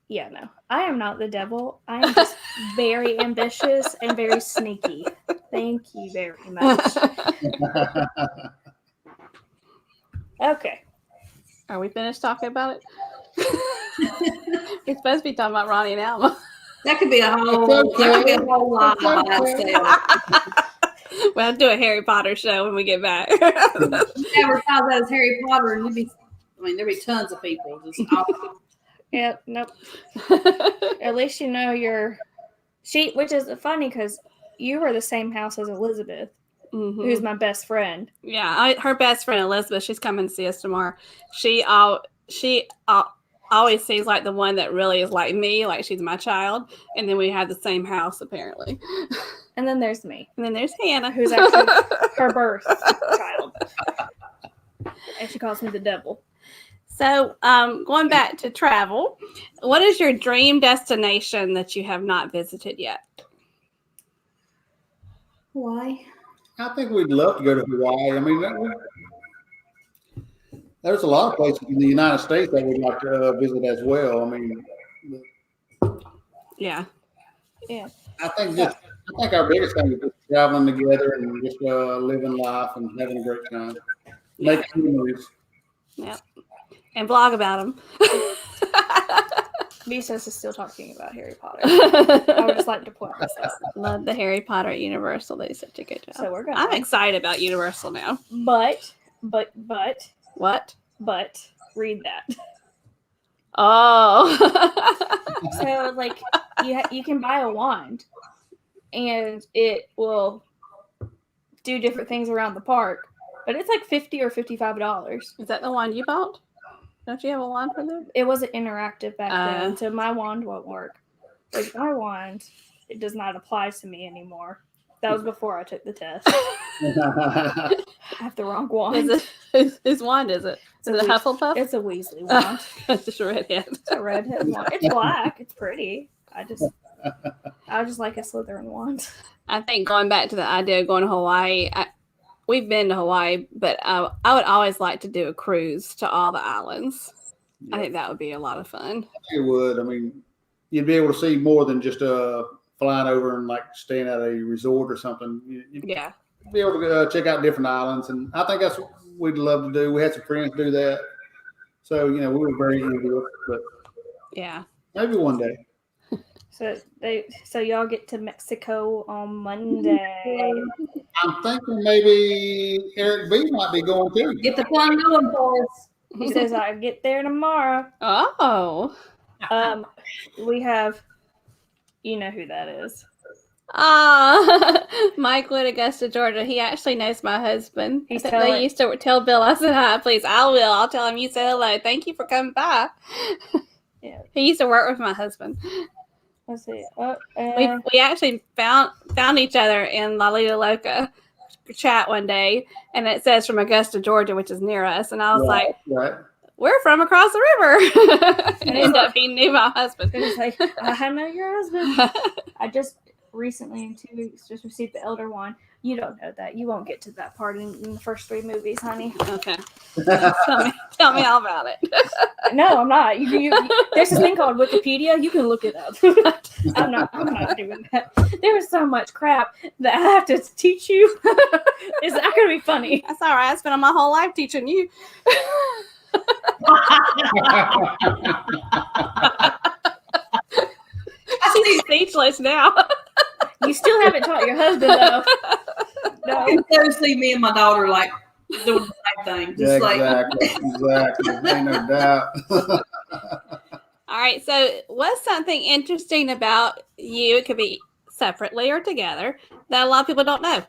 yeah, no. I am not the devil. I am just very ambitious and very sneaky. Thank you very much. Okay. Are we finished talking about it? We're supposed to be talking about Ronnie and Alma. That could be a whole lot by itself. We'll do a Harry Potter show when we get back. You advertise that as Harry Potter, and there'd be tons of people. Yeah, nope. At least you know which is funny because you were the same house as Elizabeth, who's my best friend. Yeah, her best friend Elizabeth. She's coming to see us tomorrow. She always seems like the one that really is like me, like she's my child, and then we have the same house apparently. And then there's me. And then there's Hannah, who's actually her birth child. And she calls me the devil. So, going back to travel, what is your dream destination that you have not visited yet? Hawaii. I think we'd love to go to Hawaii. I mean, there's a lot of places in the United States that we'd like to visit as well. I mean, yeah. I think our biggest thing is just traveling together and just living life and having a great time, making memories. Yep. And vlog about them. Visos is still talking about Harry Potter. I would just like to point this out. Love the Harry Potter at Universal. They did such a good job. So we're going. I'm excited about Universal now. But. What? But read that. Oh. So like you can buy a wand, and it will do different things around the park. But it's like $50 or $55. Is that the wand you bought? Don't you have a wand for them? It wasn't interactive back then, so my wand won't work. Like my wand, it does not apply to me anymore. That was before I took the test. I have the wrong wand. Whose wand is it? Is it a Hufflepuff? It's a Weasley wand. It's just a redhead. It's a redhead wand. It's black. It's pretty. I just like a Slytherin wand. I think going back to the idea of going to Hawaii, we've been to Hawaii, but I would always like to do a cruise to all the islands. Yeah. I think that would be a lot of fun. It would. I mean, you'd be able to see more than just flying over and like staying at a resort or something. You'd be able to check out different islands, and I think that's what we'd love to do. We had some friends do that, so we were very into it. But yeah, maybe one day. So y'all get to Mexico on Monday. I'm thinking maybe Eric B might be going too. Get the fun going, boys. He says I'll get there tomorrow. Oh. We have, you know who that is. Mike Wood, Augusta, Georgia. He actually knows my husband. They used to tell Bill I said hi, please. I will. I'll tell him you said hello. Thank you for coming by. Yeah. He used to work with my husband. Let's see. We actually found each other in La Lita Loca chat one day, and it says from Augusta, Georgia, which is near us. And I was like, we're from across the river. And ended up he knew my husband. He was like, I know your husband. I just recently in 2 weeks just received the Elder Wand. You don't know that. You won't get to that part in the first 3 movies, honey. Okay. Tell me all about it. No, I'm not. There's this thing called Wikipedia. You can look it up. I'm not doing that. There is so much crap that I have to teach you. It's not going to be funny. That's all right. I spent my whole life teaching you. She's speechless now. You still haven't taught your husband, though. No. I can so see me and my daughter like doing the same thing. Just exactly. Ain't no doubt. All right. So, what's something interesting about you? It could be separately or together that a lot of people don't know.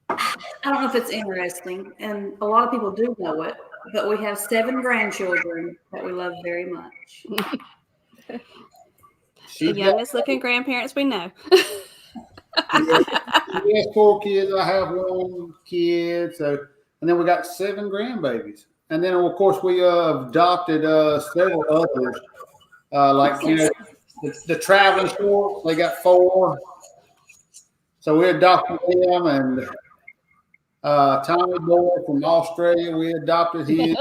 I don't know if it's interesting, and a lot of people do know it, but we have 7 grandchildren that we love very much. The youngest looking grandparents we know. He has 4 kids. I have 1 kid. So, and then we got 7 grandbabies. And then, of course, we adopted several others. The traveling shorts, they got 4. So we adopted them, and Tommy Boy from Australia, we adopted him.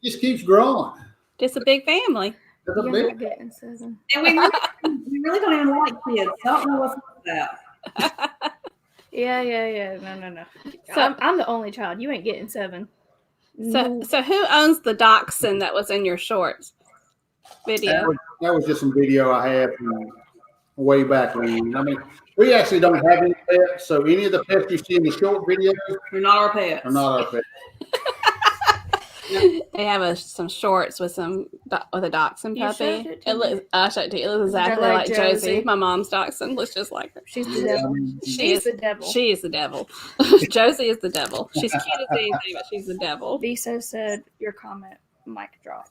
Just keeps growing. Just a big family. You're not getting 7. And we really don't even like kids. I don't know what's up with that. Yeah. No. So I'm the only child. You ain't getting 7. So who owns the dachshund that was in your shorts video? That was just some video I had from way back when. I mean, we actually don't have any pets, so any of the pets you see in the short videos are not our pets. They have some shorts with a dachshund puppy. I'll show it to you. It looks exactly like Josie. My mom's dachshund looks just like her. She's the devil. She's the devil. She is the devil. Josie is the devil. She's cute as anything, but she's the devil. Viso said your comment, mic drop.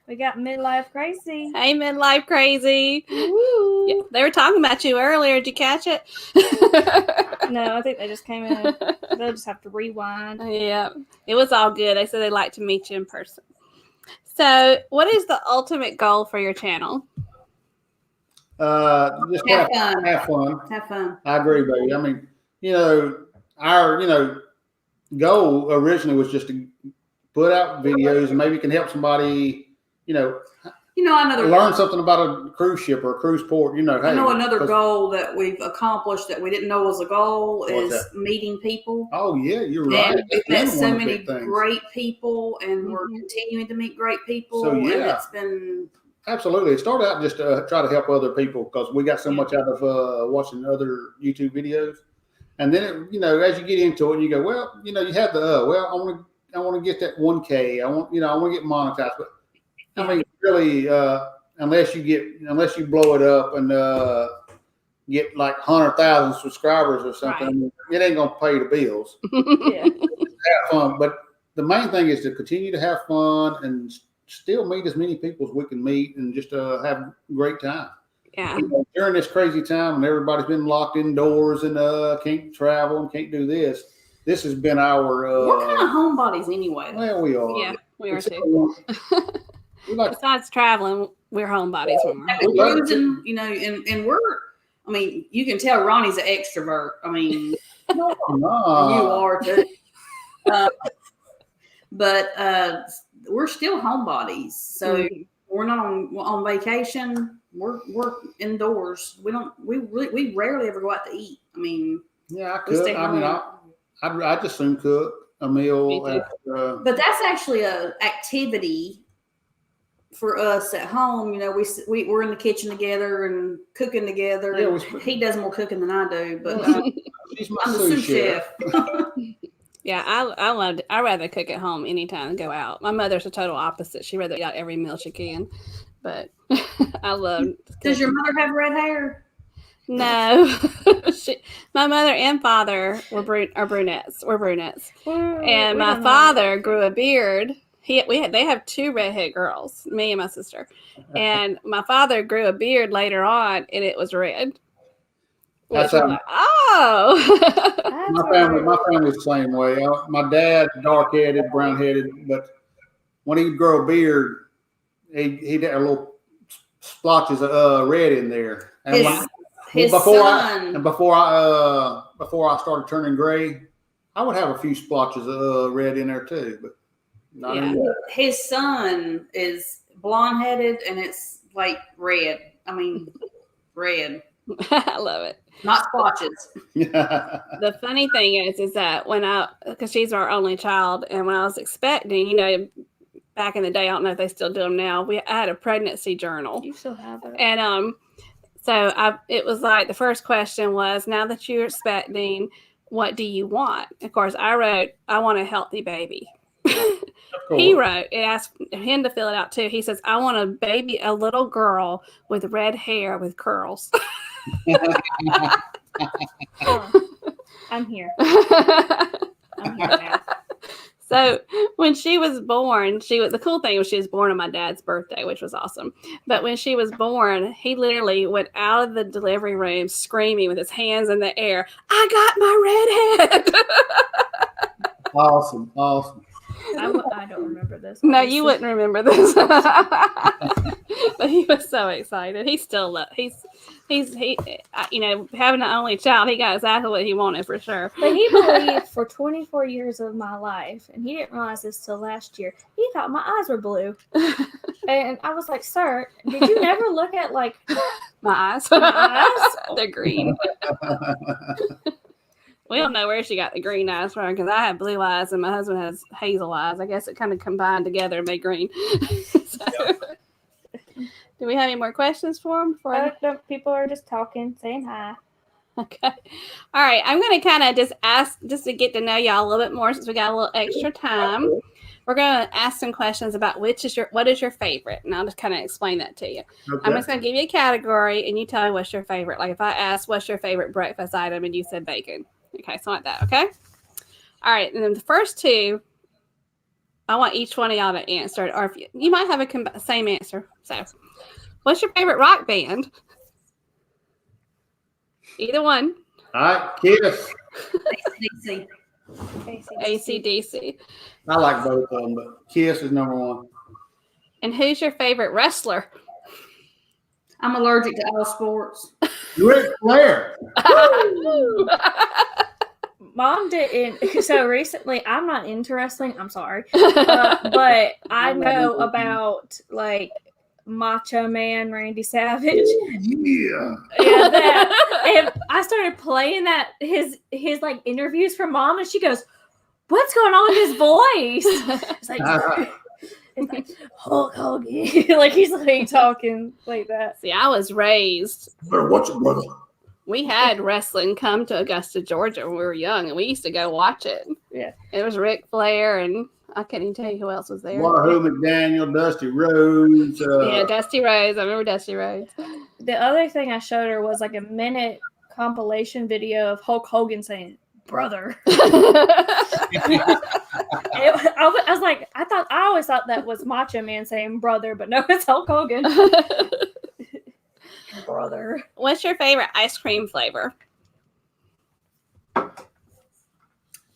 We got Midlife Crazy. Hey, Midlife Crazy. Woo. Yeah, they were talking about you earlier. Did you catch it? No, I think they just came in. They'll just have to rewind. Yeah, it was all good. They said they'd like to meet you in person. So, what is the ultimate goal for your channel? Just have fun. Have fun. I agree, baby. I mean, our goal originally was just to put out videos and maybe you can help somebody, learn something about a cruise ship or a cruise port. Hey, I know another goal that we've accomplished that we didn't know was a goal is meeting people. Oh yeah, you're right. We've met so many great people, and we're continuing to meet great people. So yeah, and it's been absolutely. It started out just to try to help other people because we got so much out of watching other YouTube videos, and then as you get into it, you go, well, you have the I want to get that 1K. I want to get monetized, but I mean, really, unless you blow it up and get like 100,000 subscribers or something, right. It ain't gonna pay the bills. Yeah. Have fun, but the main thing is to continue to have fun and still meet as many people as we can meet and just have a great time. Yeah. During this crazy time and everybody's been locked indoors and can't travel and can't do this. This has been our. We're kind of homebodies anyway. Well, we are. Yeah, we are too. Besides traveling, we're homebodies. We're cruising, and we're. I mean, you can tell Ronnie's an extrovert. I mean, no. You are too. But we're still homebodies, so we're not on vacation. We're indoors. We rarely ever go out to eat. I mean, yeah, I could. I mean, I just soon cook a meal. But that's actually an activity for us at home. We're in the kitchen together and cooking together. Yeah, he does more cooking than I do, but I'm the sous chef. Yeah, I rather cook at home anytime than go out. My mother's the total opposite. She rather eat out every meal she can. But I love. Does your mother have red hair? No, my mother and father are brunettes. We're brunettes, and my father grew a beard. They have two redhead girls, me and my sister, and my father grew a beard later on, and it was red. That's my family's the same way. My dad, dark-headed, brown-headed, but when he would grow a beard, he'd have little splotches of red in there. And before I started turning gray, I would have a few splotches of red in there too. But not anymore. His son is blonde-headed, and it's like red. I mean, red. I love it. Not splotches. The funny thing is that because she's our only child, and when I was expecting, back in the day, I don't know if they still do them now. I had a pregnancy journal. You still have it. And so it was like the first question was, now that you're expecting, what do you want? Of course, I wrote, I want a healthy baby. Cool. He wrote, it asked him to fill it out too. He says, I want a little girl with red hair with curls. I'm here. I'm here now. So when she was born, the cool thing was she was born on my dad's birthday, which was awesome. But when she was born, he literally went out of the delivery room screaming with his hands in the air, I got my red head. Awesome. I don't remember this. No, you wouldn't remember this. But he was so excited. He still having an only child, he got exactly what he wanted for sure. But he believed for 24 years of my life, and he didn't realize this till last year. He thought my eyes were blue. And I was like, sir, did you never look at like my eyes? They're green. We don't know where she got the green eyes from because I have blue eyes and my husband has hazel eyes. I guess it kind of combined together and made green. Do we have any more questions for him? People are just talking, saying hi. Okay. All right. I'm going to kind of just ask, just to get to know y'all a little bit more since we got a little extra time. We're going to ask some questions about what is your favorite, and I'll just kind of explain that to you. Okay. I'm just going to give you a category, and you tell me what's your favorite. Like if I ask, what's your favorite breakfast item, and you said bacon. Okay, something like that, okay? All right, and then the first two, I want each one of y'all to answer it, or if you might have a same answer. So, what's your favorite rock band? Either one. All right, Kiss. AC/DC. AC/DC. I like both of them, but Kiss is number one. And who's your favorite wrestler? I'm allergic to all sports. Ric Flair. Mom didn't. So recently, I'm not into wrestling. I'm sorry, but I know about like Macho Man Randy Savage. Yeah. Yeah, that. And I started playing that his like interviews from Mom, and she goes, "What's going on with his voice?" It's like Hulk Hogan. Like he's like talking like that. See, I was raised. Better watch it, brother. We had wrestling come to Augusta, Georgia when we were young, and we used to go watch it. Yeah. It was Ric Flair, and I couldn't even tell you who else was there. Wahoo McDaniel, Dusty Rhodes. Yeah, Dusty Rhodes. I remember Dusty Rhodes. The other thing I showed her was like a minute compilation video of Hulk Hogan saying, "Brother." I was like, I always thought that was Macho Man saying brother, but no, it's Hulk Hogan. Brother. What's your favorite ice cream flavor?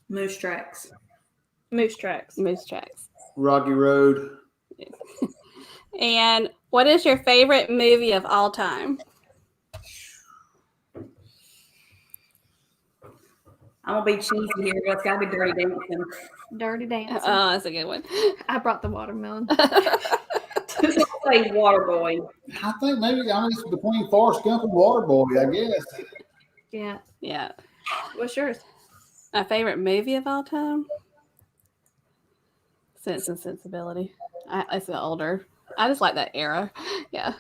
Moose Tracks. Moose Tracks. Moose Tracks. Rocky Road. And what is your favorite movie of all time? I'm gonna be cheesy here, but it's gotta be Dirty Dancing. Dirty Dancing. Oh, that's a good one. I brought the watermelon. Just say Waterboy. I think maybe it's between Forrest Gump and Waterboy, I guess. Yeah. Yeah. What's yours? My favorite movie of all time? Sense and Sensibility. It's older. I just like that era. Yeah.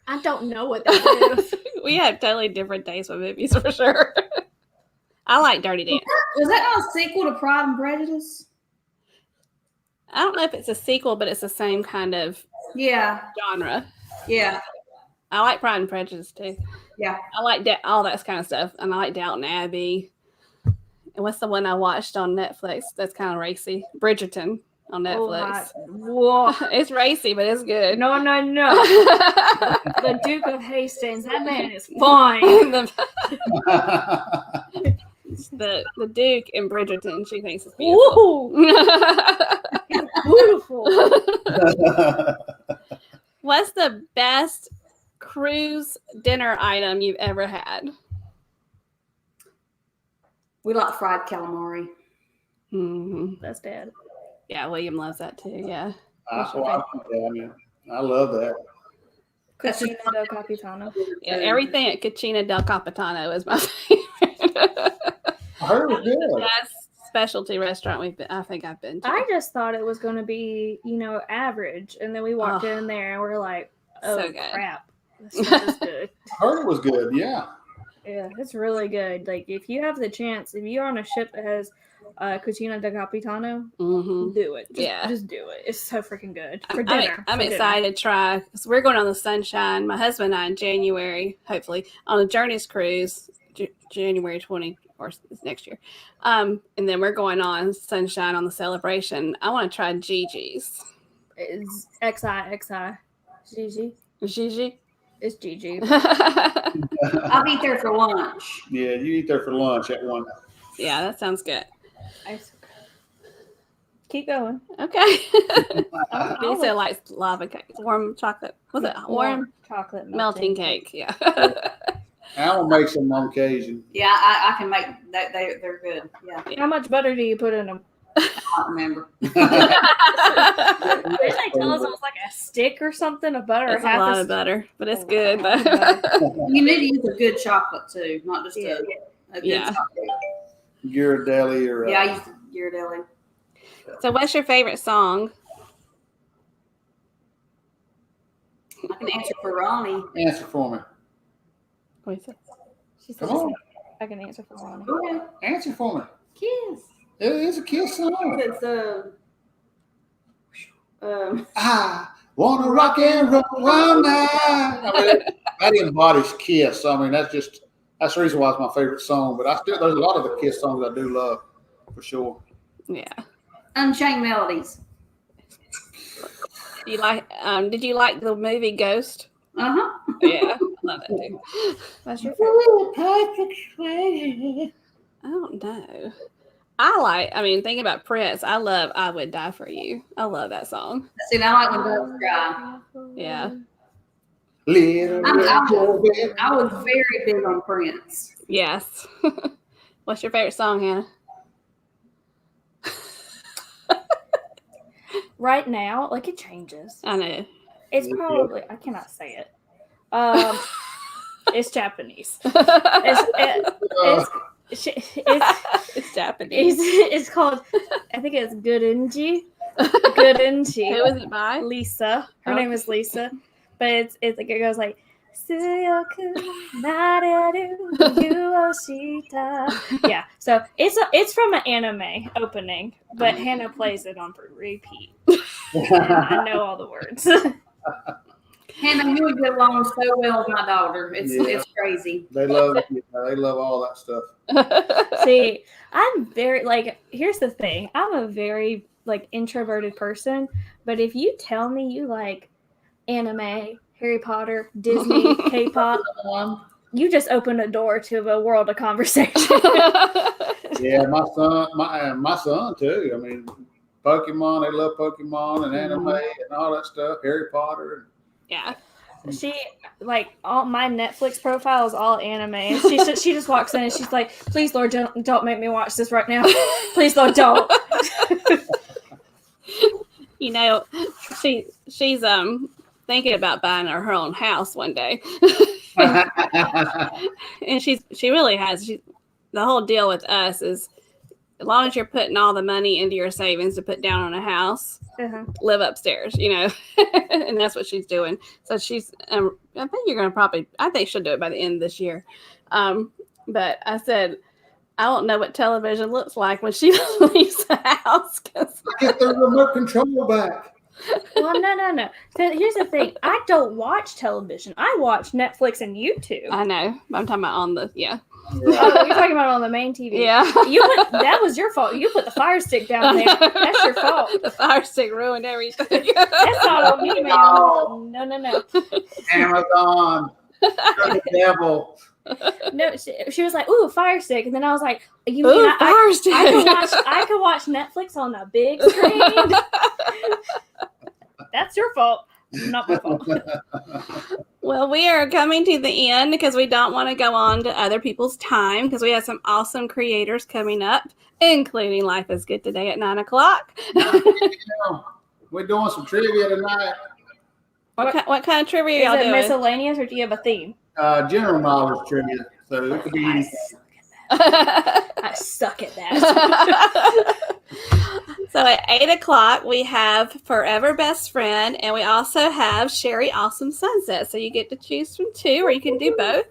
I don't know what that is. We have totally different tastes with movies for sure. I like Dirty Dancing. Was that not a sequel to Pride and Prejudice? I don't know if it's a sequel, but it's the same kind of genre. Yeah. I like Pride and Prejudice too. Yeah. I like all that kind of stuff. And I like Downton Abbey. And what's the one I watched on Netflix that's kind of racy? Bridgerton on Netflix. Whoa. It's racy, but it's good. No. The Duke of Hastings. That man is fine. the Duke in Bridgerton, she thinks it's beautiful. Beautiful. What's the best cruise dinner item you've ever had? We like fried calamari. Mm-hmm. That's Dad. Yeah, William loves that too. Yeah. I love that. Cucina del Capitano. Yeah, everything at Cucina del Capitano is my favorite. I heard it was good. Best specialty restaurant I think I've been to. I just thought it was going to be, average, and then we walked in there and we're like, "Oh so good. Crap, this stuff is good." I heard it was good. Yeah. Yeah, it's really good. Like if you have the chance, if you're on a ship that has Cucina del Capitano, do it. Just do it. It's so freaking good for dinner. I'm excited to try because we're going on the Sunshine. My husband and I in January, hopefully, on a Journeys cruise, January 20 or next year, and then we're going on Sunshine on the Celebration. I want to try Gigi's. It's XI. Gigi. It's Gigi. I'll be there for lunch. Yeah, you eat there for lunch at one. Yeah, that sounds good. Keep going. Okay. You said like lava cakes, warm chocolate. Was it warm chocolate melting cake? Yeah. I'll make some on occasion. Yeah, I can make that. They're good. Yeah. How much butter do you put in them? I don't remember. Didn't they tell us it was like a stick or something of butter? It's a lot of butter, but it's good. You need to use a good chocolate too, not just a good chocolate. Ghirardelli or I use Ghirardelli. So, what's your favorite song? I can answer for Ronnie. Answer for me. What is it? She said, Come on. I can answer for Ronnie. Go ahead. Answer for me. Kiss. It is a Kiss song. It's I wanna rock and roll all night. That embodies Kiss. I mean, that's the reason why it's my favorite song. But there's a lot of the Kiss songs I do love. for sure. Yeah. Unchained Melodies. You like? Did you like the movie Ghost? Uh-huh. Yeah, I love that too. What's your favorite? I don't know. Thinking about Prince, I love I Would Die For You. I love that song. See, now I like when Doves Cry. Yeah. I was very big on Prince. Yes. What's your favorite song, Hannah? Right now, like it changes. I know. It's probably, I cannot say it. It's Japanese. It's Japanese. It's called, I think it's Goodunji. Goodunji. Who is it by? Lisa. Her name is Lisa. But it's like, it goes like, Suyoku nareru yuoshita. Yeah, so it's from an anime opening, but Hannah plays it on repeat. I know all the words. Hannah, you would get along so well with my daughter. It's crazy. They love all that stuff. See, I'm very here's the thing. I'm a very introverted person, but if you tell me you like anime, Harry Potter, Disney, K-pop, you just opened a door to a world of conversation. Yeah, my son too. I mean, Pokemon, they love Pokemon and anime and all that stuff. Harry Potter. Yeah. She all my Netflix profile is all anime. And she just walks in and she's like, "Please, Lord, don't make me watch this right now. Please, Lord, don't." You know, she's thinking about buying her own house one day. And she really has. The whole deal with us is, as long as you're putting all the money into your savings to put down on a house, live upstairs, and that's what she's doing. So she's, I think she'll do it by the end of this year. But I said, I don't know what television looks like when she leaves the house. Get the remote control back. Well, no. So here's the thing. I don't watch television. I watch Netflix and YouTube. I know. I'm talking about on the, yeah. Oh, you're talking about on the main TV. Yeah. That was your fault. You put the Fire Stick down there. That's your fault. The Fire Stick ruined everything. That's not on me, man. No. Amazon. The devil. No, she was like, "Ooh, Fire Stick," and then I was like, "You mean Fire Stick? I can watch Netflix on a big screen." That's your fault, not my fault. Well, we are coming to the end because we don't want to go on to other people's time because we have some awesome creators coming up, including Life is Good today at 9:00. We're doing some trivia tonight. What kind of trivia y'all doing? Is it miscellaneous or do you have a theme? General knowledge trivia. So it could be anything. I suck at that. So at 8:00 we have Forever Best Friend, and we also have Sherry Awesome Sunset. So you get to choose from two, or you can do both.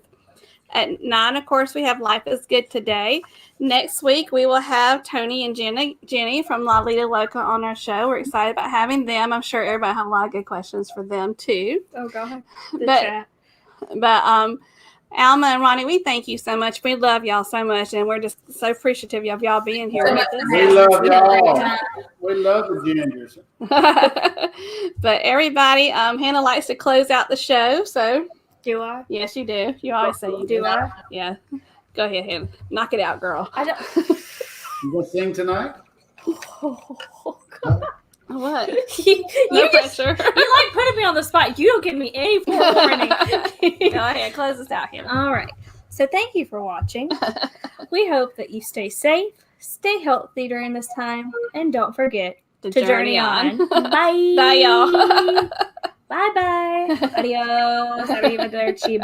At 9, of course, we have Life is Good Today. Next week we will have Tony and Jenny from La Lita Loca on our show. We're excited about having them. I'm sure everybody have a lot of good questions for them too. Oh God, But Alma and Ronnie, we thank you so much. We love y'all so much, and we're just so appreciative of y'all being here with us. We love y'all. We love the gingers. But everybody, Hannah likes to close out the show, so. Do I? Yes, you do. You always say you do. Do I? Yeah. Go ahead, Hannah. Knock it out, girl. I don't. You gonna sing tonight? Oh, God. What? You putting me on the spot. You don't give me any forewarning. Go ahead, close us out, Hannah. All right. So thank you for watching. We hope that you stay safe, stay healthy during this time, and don't forget to journey on. Bye. Bye, y'all. Bye-bye. Adios. Arrivederci.